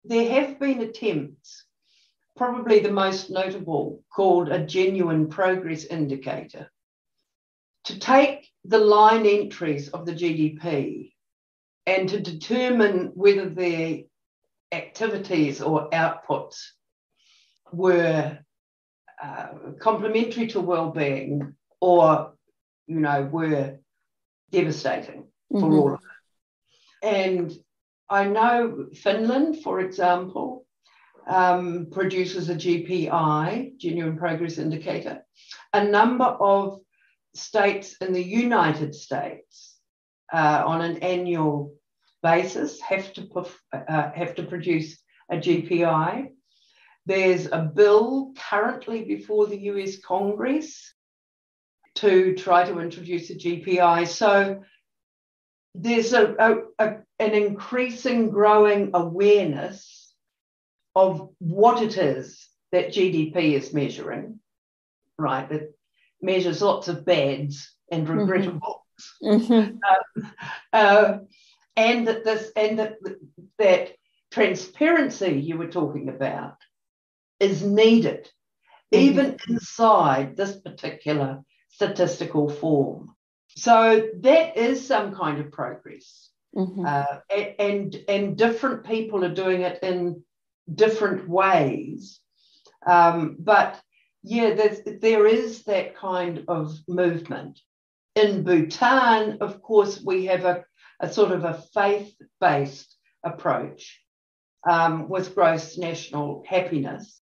There have been attempts, probably the most notable, called a genuine progress indicator, to take the line entries of the GDP and to determine whether their activities or outputs were complementary to well-being or were devastating for all of it. And I know Finland, for example, produces a GPI, Genuine Progress Indicator. A number of states in the United States on an annual basis have to produce a GPI. There's a bill currently before the US Congress to try to introduce a GPI. So there's an increasing growing awareness of what it is that GDP is measuring, right? It measures lots of bads and regrettables. And that transparency you were talking about is needed, even inside this particular statistical form. So that is some kind of progress. And different people are doing it in different ways. But yeah, there is that kind of movement. In Bhutan, of course, we have a sort of a faith-based approach with gross national happiness.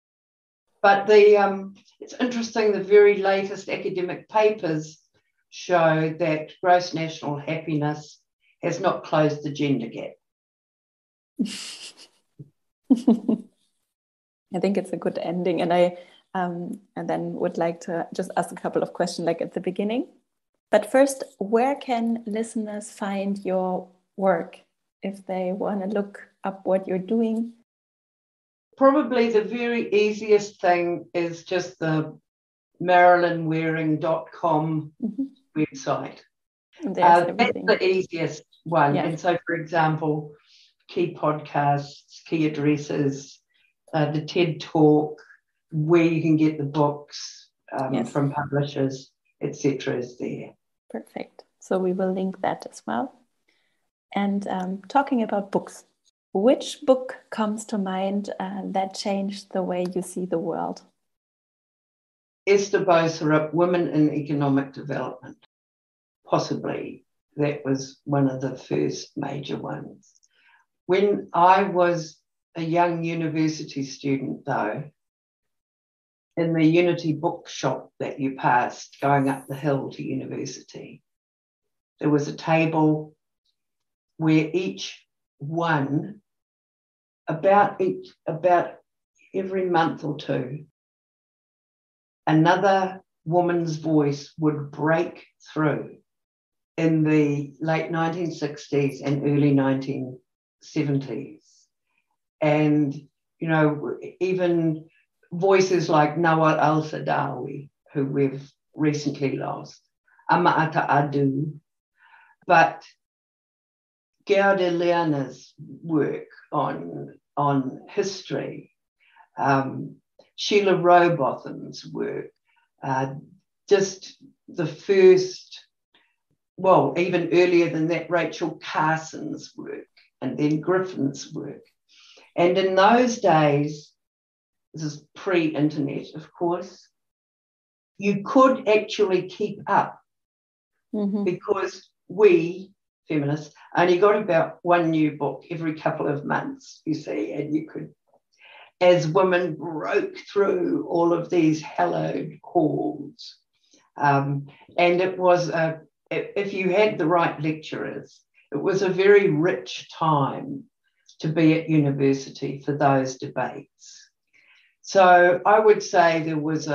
But it's interesting, the very latest academic papers show that gross national happiness has not closed the gender gap. I think it's a good ending. And I then would like to just ask a couple of questions like at the beginning. But first, where can listeners find your work if they want to look up what you're doing? Probably the very easiest thing is just the marilynwaring.com website. That's the easiest one. Yes. And so, for example, key podcasts, key addresses, the TED Talk, where you can get the books from publishers, etc. is there. Perfect. So we will link that as well. And talking about books, which book comes to mind that changed the way you see the world? Esther Boserup, Women in Economic Development. Possibly that was one of the first major ones. When I was a young university student, though, in the Unity bookshop that you passed going up the hill to university, there was a table where each one, about every month or two, another woman's voice would break through in the late 1960s and early 1970s. And, you know, even voices like Nawal al-Sadawi, who we've recently lost, Ama'ata Adu, but Gerda Lerner's work on history, Sheila Rowbotham's work, just the first, well, even earlier than that, Rachel Carson's work, and then Griffin's work. And in those days, this is pre-internet, of course, you could actually keep up because we, feminists, only got about one new book every couple of months, you see, and you could, as women broke through all of these hallowed halls. And it was, if you had the right lecturers, it was a very rich time to be at university for those debates. So I would say there was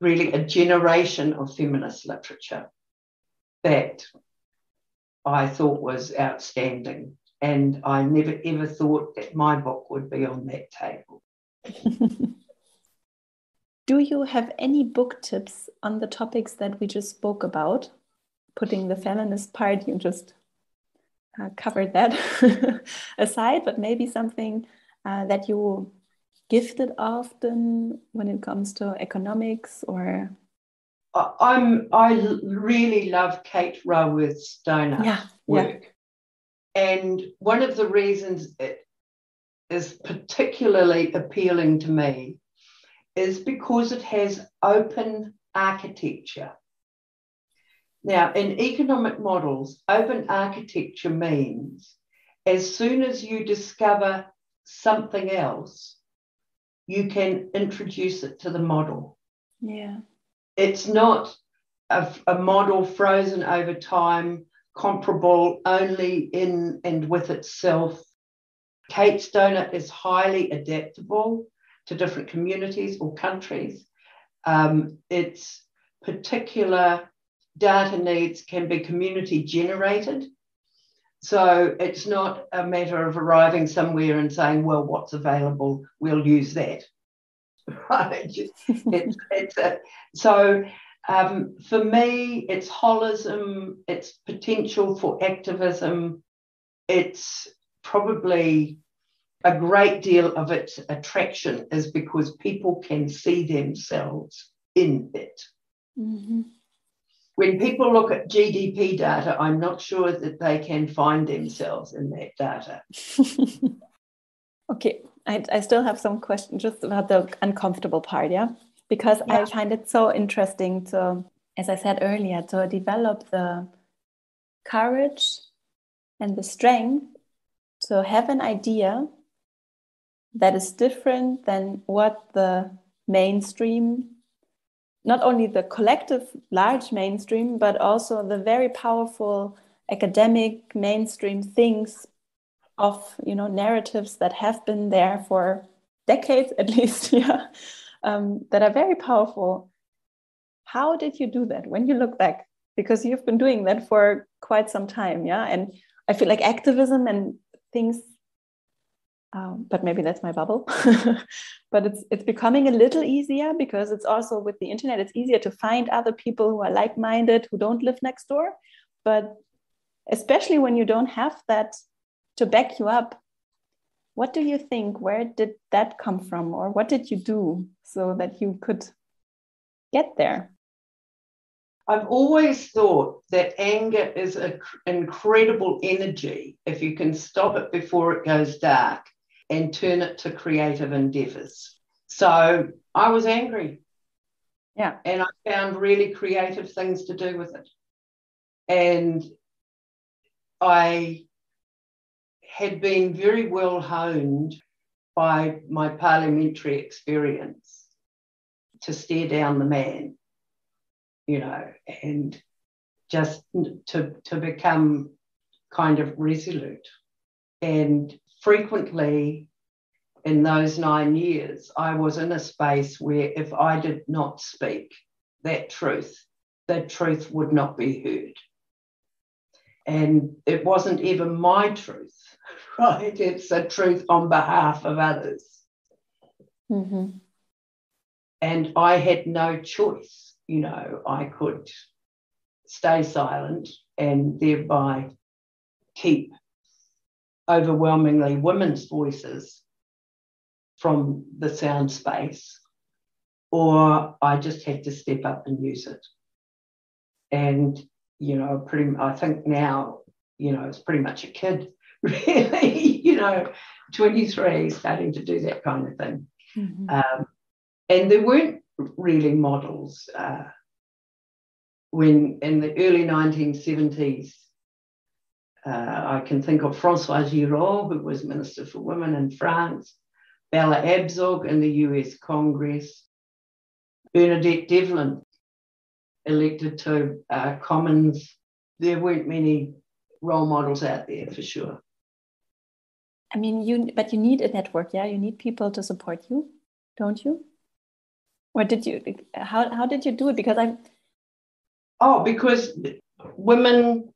really a generation of feminist literature that I thought was outstanding. And I never ever thought that my book would be on that table. Do you have any book tips on the topics that we just spoke about? Putting the feminist part, you just covered that aside, but maybe something that you gifted often when it comes to economics or... I really love Kate Raworth's donut work. And one of the reasons it is particularly appealing to me is because it has open architecture. Now, in economic models, open architecture means as soon as you discover something else, you can introduce it to the model. Yeah. It's not a model frozen over time, comparable only in and with itself. Kate's donut is highly adaptable to different communities or countries. Its particular data needs can be community generated. So it's not a matter of arriving somewhere and saying, well, what's available, we'll use that. Right? For me, it's holism, it's potential for activism. It's probably a great deal of its attraction is because people can see themselves in it. Mm-hmm. When people look at GDP data, I'm not sure that they can find themselves in that data. Okay, I still have some questions just about the uncomfortable part, because I find it so interesting to, as I said earlier, to develop the courage and the strength to have an idea that is different than what the mainstream, not only the collective large mainstream, but also the very powerful academic mainstream thinks of, narratives that have been there for decades at least, that are very powerful. How did you do that when you look back? Because you've been doing that for quite some time, and I feel like activism and things, but maybe that's my bubble, but it's becoming a little easier because it's also with the internet, it's easier to find other people who are like-minded, who don't live next door. But especially when you don't have that to back you up, what do you think? Where did that come from? Or what did you do so that you could get there? I've always thought that anger is an incredible energy if you can stop it before it goes dark and turn it to creative endeavors. So I was angry. Yeah. And I found really creative things to do with it. And I had been very well honed by my parliamentary experience to stare down the man, you know, and just to become kind of resolute. And frequently in those 9 years, I was in a space where if I did not speak that truth would not be heard. And it wasn't even my truth, right? It's a truth on behalf of others. Mm-hmm. And I had no choice, you know. I could stay silent and thereby keep overwhelmingly women's voices from the sound space, or I just had to step up and use it. And, you know, I think now, you know, it's pretty much a kid, really, you know, 23, starting to do that kind of thing. Mm-hmm. And there weren't really models when in the early 1970s. I can think of Françoise Giraud, who was Minister for Women in France, Bella Abzug in the US Congress, Bernadette Devlin, elected to Commons. There weren't many role models out there, for sure. I mean, but you need a network, yeah? You need people to support you, don't you? Or did you? How did you do it? Because because women,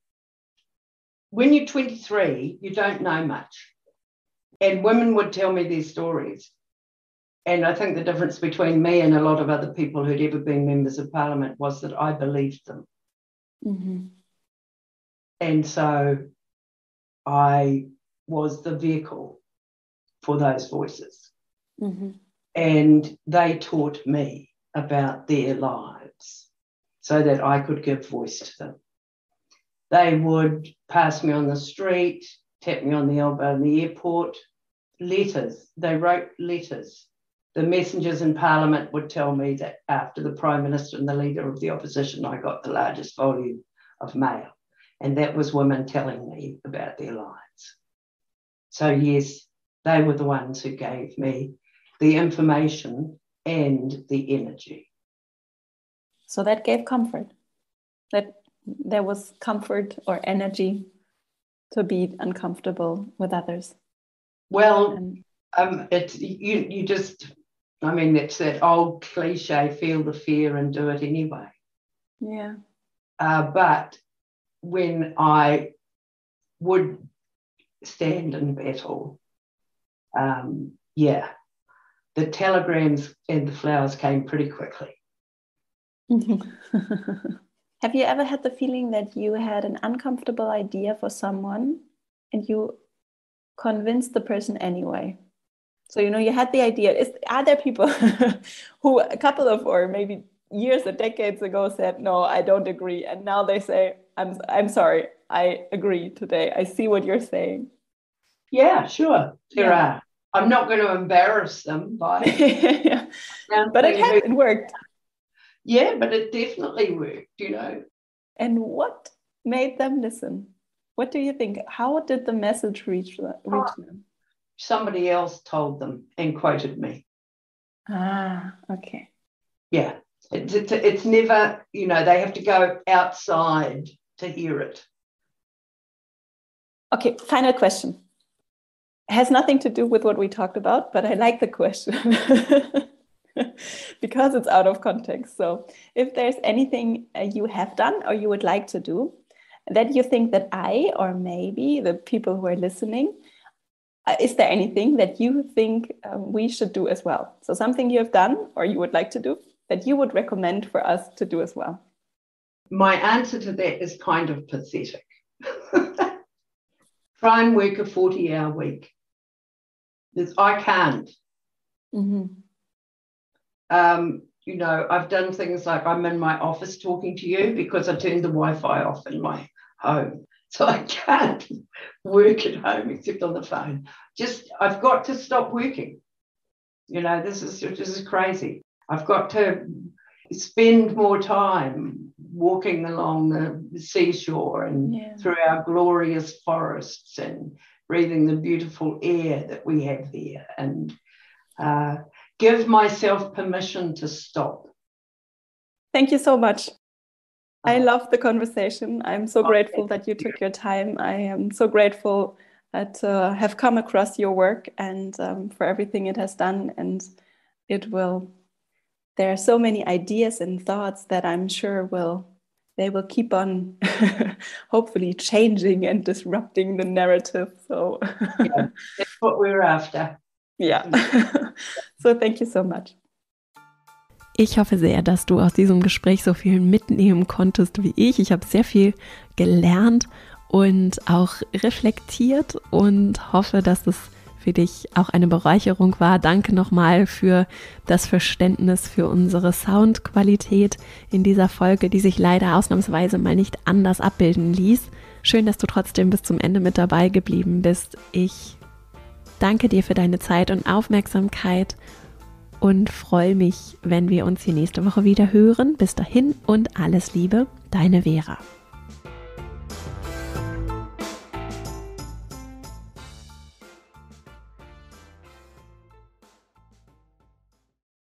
when you're 23, you don't know much. And women would tell me their stories. And I think the difference between me and a lot of other people who'd ever been members of parliament was that I believed them. Mm-hmm. And so I was the vehicle for those voices. Mm-hmm. And they taught me about their lives so that I could give voice to them. They would pass me on the street, tap me on the elbow in the airport, letters. They wrote letters. The messengers in Parliament would tell me that after the Prime Minister and the Leader of the Opposition, I got the largest volume of mail. And that was women telling me about their lives. So, yes, they were the ones who gave me the information and the energy. So that gave comfort. That there was comfort or energy to be uncomfortable with others. Well, it's you just, I mean, it's that old cliche, feel the fear and do it anyway. Yeah. But when I would stand in battle, the telegrams and the flowers came pretty quickly. Have you ever had the feeling that you had an uncomfortable idea for someone and you convinced the person anyway? So, you know, you had the idea. Are there people who a couple of, or maybe years or decades ago said, no, I don't agree. And now they say, I'm sorry, I agree today. I see what you're saying. Yeah, sure. There are. I'm not going to embarrass them by yeah. But it worked. Yeah, but it definitely worked, you know. And what made them listen? What do you think? How did the message reach them? Somebody else told them and quoted me. Ah, okay. Yeah, it's never, you know, they have to go outside to hear it. Okay, final question. It has nothing to do with what we talked about, but I like the question because it's out of context. So if there's anything you have done or you would like to do that you think that I, or maybe the people who are listening, is there anything that you think we should do as well? So something you have done or you would like to do that you would recommend for us to do as well? My answer to that is kind of pathetic. Try and work a 40-hour week. I can't. Mm-hmm. You know, I've done things like I'm in my office talking to you because I turned the Wi-Fi off in my home. So I can't work at home except on the phone. I've got to stop working. You know, this is crazy. I've got to spend more time walking along the seashore and through our glorious forests and breathing the beautiful air that we have here, and give myself permission to stop. Thank you so much. I love the conversation. I'm so grateful that you took your time. I am so grateful to have come across your work and for everything it has done. And there are so many ideas and thoughts that I'm sure they will keep on hopefully changing and disrupting the narrative. So yeah, that's what we're after. Yeah. So thank you so much. Ich hoffe sehr, dass du aus diesem Gespräch so viel mitnehmen konntest wie ich. Ich habe sehr viel gelernt und auch reflektiert und hoffe, dass es für dich auch eine Bereicherung war. Danke nochmal für das Verständnis für unsere Soundqualität in dieser Folge, die sich leider ausnahmsweise mal nicht anders abbilden ließ. Schön, dass du trotzdem bis zum Ende mit dabei geblieben bist. Ich danke dir für deine Zeit und Aufmerksamkeit und freue mich, wenn wir uns hier nächste Woche wieder hören. Bis dahin und alles Liebe, deine Vera.